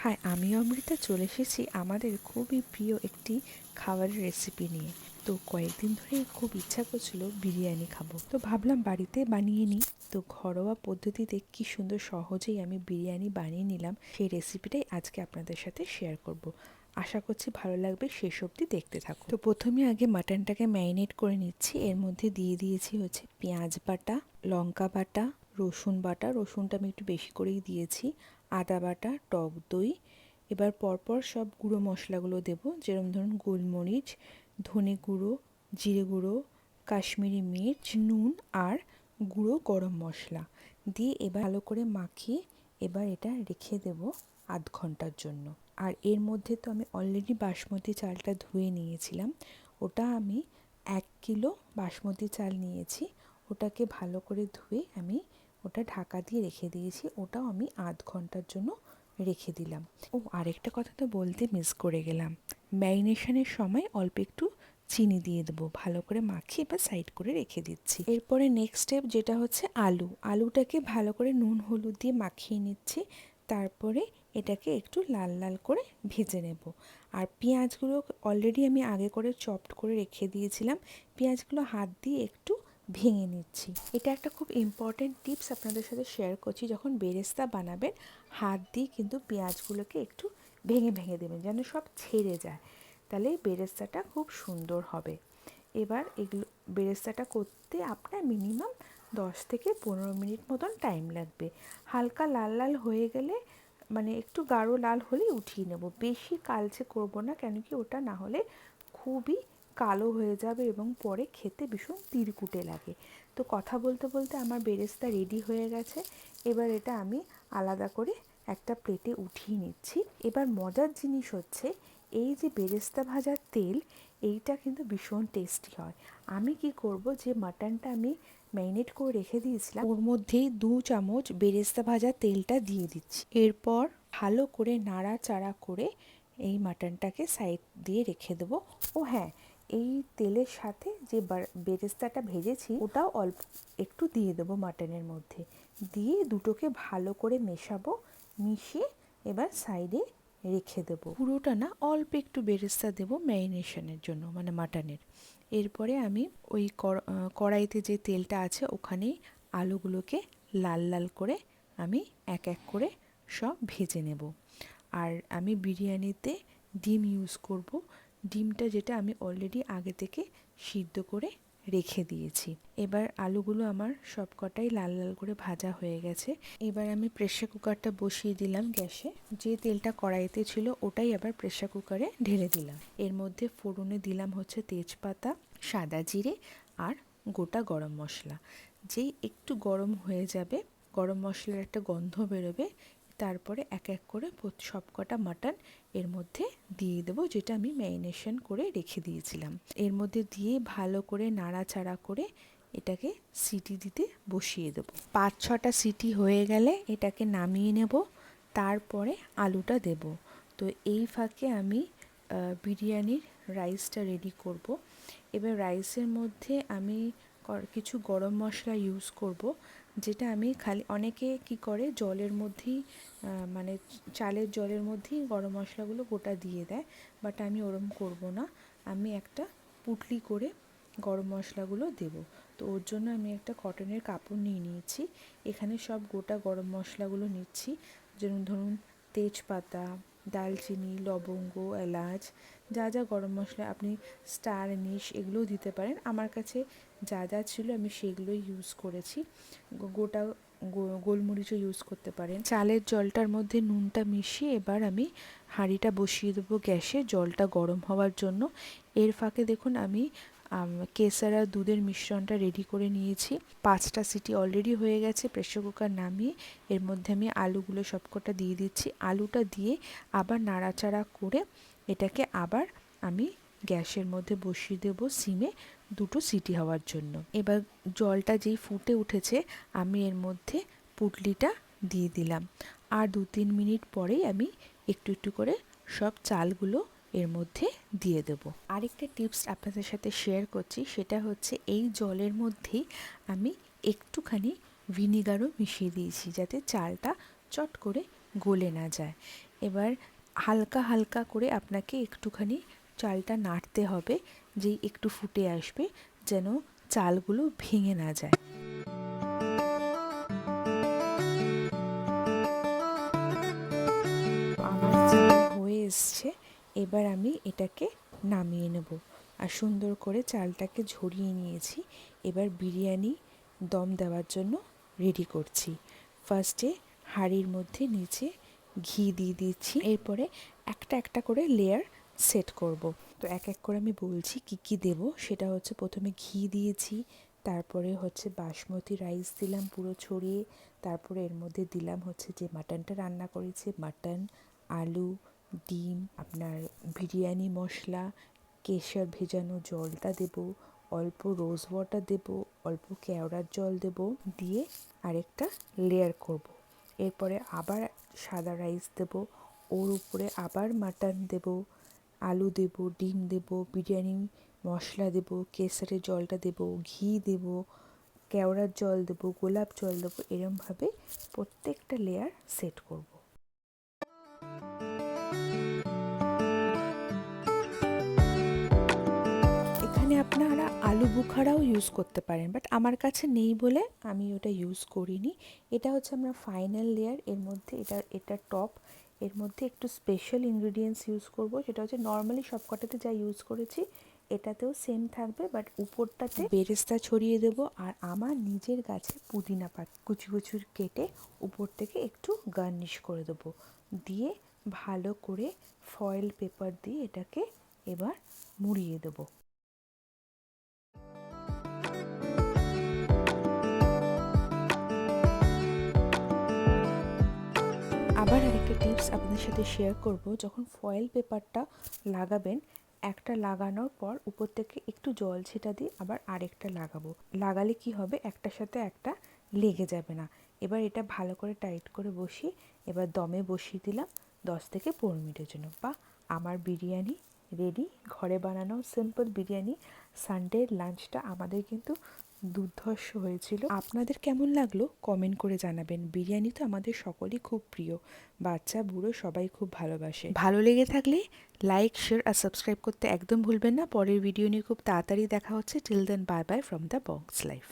High, আমি অমৃতা চলে এসেছি আমাদের খুবই প্রিয় একটি খাবারের রেসিপি নিয়ে। তো কয়েকদিন ধরেই খুব ইচ্ছা করছিল বিরিয়ানি খাবো, তো ভাবলাম বাড়িতে বানিয়ে নিই। তো ঘরোয়া পদ্ধতিতে কি সুন্দর সহজেই আমি বিরিয়ানি বানিয়ে নিলাম, সেই রেসিপিটাই আজকে আপনাদের সাথে শেয়ার করব। আশা করছি ভালো লাগবে, শেষ অবধি দেখতে থাকুন। তো প্রথমে আগে মাটনটাকে ম্যারিনেট করে নিচ্ছি। এর মধ্যে দিয়ে দিয়েছি হচ্ছে পেঁয়াজ বাটা, লঙ্কা বাটা, রসুন বাটা, রসুনটা আমি একটু বেশি করেই দিয়েছি, আদা বাটা, টক দই। এবার পরপর সব গুঁড়ো মশলাগুলো দেব, যেরকম ধরুন গোলমরিচ, ধনে গুঁড়ো, জিরে গুঁড়ো, কাশ্মীরি মির্চ, নুন আর গুঁড়ো গরম মশলা দিয়ে এবার ভালো করে মাখিয়ে এবার এটা রেখে দেব আধ ঘন্টার জন্য। আর এর মধ্যে তো আমি অলরেডি বাসমতি চালটা ধুয়ে নিয়েছিলাম। ওটা আমি 1 কিলো বাসমতি চাল নিয়েছি। ওটাকে ভালো করে ধুয়ে আমি ওটা ঢাকা দিয়ে রেখে দিয়েছি। ওটাও আমি আধ ঘন্টার জন্য রেখে দিলাম। ও আরেকটা কথা তো বলতে মিস করে গেলাম, ম্যারিনেশনের সময় অল্প একটু চিনি দিয়ে দেবো। ভালো করে মাখিয়ে এবার সাইড করে রেখে দিচ্ছি। এরপরে নেক্সট স্টেপ যেটা হচ্ছে আলুটাকে ভালো করে নুন হলুদ দিয়ে মাখিয়ে নিচ্ছি। তারপরে এটাকে একটু লাল লাল করে ভেজে নেব। আর পেঁয়াজগুলো অলরেডি আমি আগে করে চপড করে রেখে দিয়েছিলাম। পেঁয়াজগুলো হাত দিয়ে একটু ভেঙে নিচ্ছি। এটা একটা খুব ইম্পর্ট্যান্ট টিপস আপনাদের সাথে শেয়ার করছি। যখন বেরেস্তা বানাবেন হাত দিয়ে কিন্তু পেঁয়াজগুলোকে একটু ভেঙে ভেঙে দেবেন, যেন সব ছেড়ে যায়, তাহলে বেরেস্তাটা খুব সুন্দর হবে। এবার এগুলো বেরেস্তাটা করতে আপনার মিনিমাম 10 থেকে 15 মিনিট মতন টাইম লাগবে। হালকা লাল লাল হয়ে গেলে, মানে একটু গাঢ় লাল হলেই উঠিয়ে নেব। বেশি কালচে করব না, কেন কি ওটা না হলে খুবই কালো হয়ে যাবে এবং পরে খেতে ভীষণ তিরকুটে লাগে। তো কথা বলতে বলতে আমার বেরেস্তা রেডি হয়ে গেছে। এবার এটা আমি আলাদা করে একটা প্লেটে উঠিয়ে নিচ্ছি। এবার মজার জিনিস হচ্ছে, এই যে বেরেস্তা ভাজার তেল, এইটা কিন্তু ভীষণ টেস্টি হয়। আমি কি করব, যে মাটনটা আমি ম্যারিনেট করে রেখে দিয়েছিলাম ওর মধ্যেই 2 চামচ বেরেস্তা ভাজা তেলটা দিয়ে দিচ্ছি। এরপর ভালো করে নাড়াচাড়া করে এই মাটনটাকে সাইড দিয়ে রেখে দেবো। ও হ্যাঁ, এই তেলের সাথে যে বেরেস্তাটা ভেজেছি ওটাও অল্প একটু দিয়ে দেবো মাটনের মধ্যে, দিয়ে দুটোকে ভালো করে মেশাবো। মিশিয়ে এবার সাইডে রেখে দেবো। পুরোটা না, অল্প একটু বেরেস্তা দেবো ম্যারিনেশনের জন্য, মানে মাটনের। এরপরে আমি ওই কড়াইতে যে তেলটা আছে ওখানেই আলুগুলোকে লাল লাল করে আমি এক এক করে সব ভেজে নেব। আর আমি বিরিয়ানিতে ডিম ইউজ করব। ডিমটা যেটা আমি অলরেডি আগে থেকে সিদ্ধ করে রেখে দিয়েছি। এবার আলুগুলো আমার সব কটাই লাল লাল করে ভাজা হয়ে গেছে। এবার আমি প্রেসার কুকারটা বসিয়ে দিলাম গ্যাসে। যে তেলটা কড়াইতে ছিল ওটাই আবার প্রেসার কুকারে ঢেলে দিলাম। এর মধ্যে ফোড়নে দিলাম হচ্ছে তেজপাতা, সাদা জিরে আর গোটা গরম মশলা। যেই একটু গরম হয়ে যাবে, গরম মশলার একটা গন্ধ বেরোবে, তারপরে এক এক করে সব কটা মাটন এর মধ্যে দিয়ে দেবো, যেটা আমি ম্যারিনেশন করে রেখে দিয়েছিলাম। এর মধ্যে দিয়ে ভালো করে নাড়াচাড়া করে এটাকে সিটি দিতে বসিয়ে দেবো। 5-6টা সিটি হয়ে গেলে এটাকে নামিয়ে নেব। তারপরে আলুটা দেব। তো এই ফাঁকে আমি বিরিয়ানির রাইসটা রেডি করব। এবার রাইসের মধ্যে আমি কিছু গরম মশলা ইউজ করব, যেটা আমি খালি, অনেকে কি করে জলের মধ্যেই, মানে চালের জলের মধ্যেই গরম মশলাগুলো গোটা দিয়ে দেয়, বাট আমি ওরম করব না। আমি একটা পুটলি করে গরম মশলাগুলো দেব। তো ওর জন্য আমি একটা কটনের কাপড় নিয়ে নিয়েছি। এখানে সব গোটা গরম মশলাগুলো নিচ্ছি, যেমন ধরুন তেজপাতা, দালচিনি, লবঙ্গ, এলাচ, যা যা গরম মশলা, আপনি স্টার অ্যানিশ এগুলোও দিতে পারেন। আমার কাছে যা যা ছিল আমি সেগুলোই ইউজ করেছি। গোটা গোলমরিচও ইউজ করতে পারেন। চালের জলটার মধ্যে নুনটা মিশিয়ে এবার আমি হাঁড়িটা বসিয়ে দেবো গ্যাসে জলটা গরম হওয়ার জন্য। এর ফাঁকে দেখুন আমি কেসার আর দুধের মিশ্রণটা রেডি করে নিয়েছি। 5টা সিটি অলরেডি হয়ে গেছে। প্রেসার কুকার নামিয়ে এর মধ্যে আমি আলুগুলো সবকটা দিয়ে দিচ্ছি। আলুটা দিয়ে আবার নাড়াচাড়া করে এটাকে আবার আমি গ্যাসের মধ্যে বসিয়ে দেবো সিমে 2টো সিটি হওয়ার জন্য। এবার জলটা যেই ফুটে উঠেছে আমি এর মধ্যে পুটলিটা দিয়ে দিলাম। আর 2-3 মিনিট পরেই আমি একটু একটু করে সব চালগুলো এর মধ্যে দিয়ে দেব। আরেকটা টিপস আপনাদের সাথে শেয়ার করছি, সেটা হচ্ছে এই জলের মধ্যেই আমি একটুখানি ভিনিগারও মিশিয়ে দিয়েছি, যাতে চালটা চট করে গলে না যায়। এবার হালকা হালকা করে আপনাকে একটুখানি চালটা নাড়তে হবে, যেই একটু ফুটে আসবে যেন চালগুলো ভেঙে না যায়। আমার চাল হয়ে এসছে, এবার আমি এটাকে নামিয়ে নেব। আর সুন্দর করে চালটাকে ঝরিয়ে নিয়েছি। এবার বিরিয়ানি দম দেওয়ার জন্য রেডি করছি। ফার্স্টে হাঁড়ির মধ্যে নিচে ঘি দিয়ে দিচ্ছি, এরপরে একটা একটা করে লেয়ার সেট করব। তো এক এক করে আমি বলছি কি কি দেব। সেটা হচ্ছে প্রথমে ঘি দিয়েছি, তারপরে হচ্ছে বাসমতি রাইস দিলাম পুরো ছড়িয়ে, তারপরে এর মধ্যে দিলাম হচ্ছে যে মাটনটা রান্না করেছি, মাটন, আলু, ডিম, আপনার বিরিয়ানি মশলা, কেশর ভেজানো জলটা দেব, অল্প রোজ ওয়াটার দেব, অল্প কেওড়ার জল দেব, দিয়ে আরেকটা লেয়ার করব। এরপরে আবার সাদা রাইস দেব, ওর উপরে আবার মাটন দেব, আলু দেব, ডিম দেব, বিরিয়ানি মশলা দেব, কেশরের জলটা দেব, ঘি দেব, কেওড়ার জল দেব, গোলাপ জল দেবো, এরমভাবে প্রত্যেকটা লেয়ার সেট করব। এখানে আপনারা আলু বুখারাও ইউজ করতে পারেন, বাট আমার কাছে নেই বলে আমি ওটা ইউজ করিনি। এটা হচ্ছে আমরা ফাইনাল লেয়ার, এর মধ্যে এটা টপ, এর মধ্যে একটু স্পেশাল ইনগ্রিডিয়েন্টস ইউজ করব, সেটা হচ্ছে নর্মালি সবকটাতে যা ইউজ করেছি এটাতেও সেম থাকবে, বাট উপরটাতে বেরেস্তা ছড়িয়ে দেব। আর আমার নিজের গাছে পুদিনা পাতা কুচি কুচি কেটে উপর থেকে একটু গার্নিশ করে দেবো, দিয়ে ভালো করে ফয়েল পেপার দিয়ে এটাকে এবার মুড়িয়ে দেবো। আবার আরেকটা টিপস আপনাদের সাথে শেয়ার করব, যখন ফয়েল পেপারটা লাগাবেন, একটা লাগানোর পর উপর থেকে একটু জল ছিটা দিয়ে আবার আরেকটা লাগাবো। লাগালে কি হবে, একটার সাথে একটা লেগে যাবে না। এবার এটা ভালো করে টাইট করে বসিয়ে এবার দমে বসিয়ে দিলাম 10 থেকে 15 মিনিটের জন্য। বা আমার বিরিয়ানি রেডি, ঘরে বানানো সিম্পল বিরিয়ানি। সানডের লাঞ্চটা আমাদের কিন্তু দুর্ধর্ষ হয়েছিল। আপনাদের কেমন লাগলো কমেন্ট করে জানাবেন। বিরিয়ানি তো আমাদের সকলই খুব প্রিয়, বাচ্চা বুড়ো সবাই খুব ভালোবাসে। ভালো লেগে থাকলে লাইক, শেয়ার আর সাবস্ক্রাইব করতে একদম ভুলবেন না। পরের ভিডিও নিয়ে খুব তাড়াতাড়ি দেখা হচ্ছে। Till then bye bye from the box life.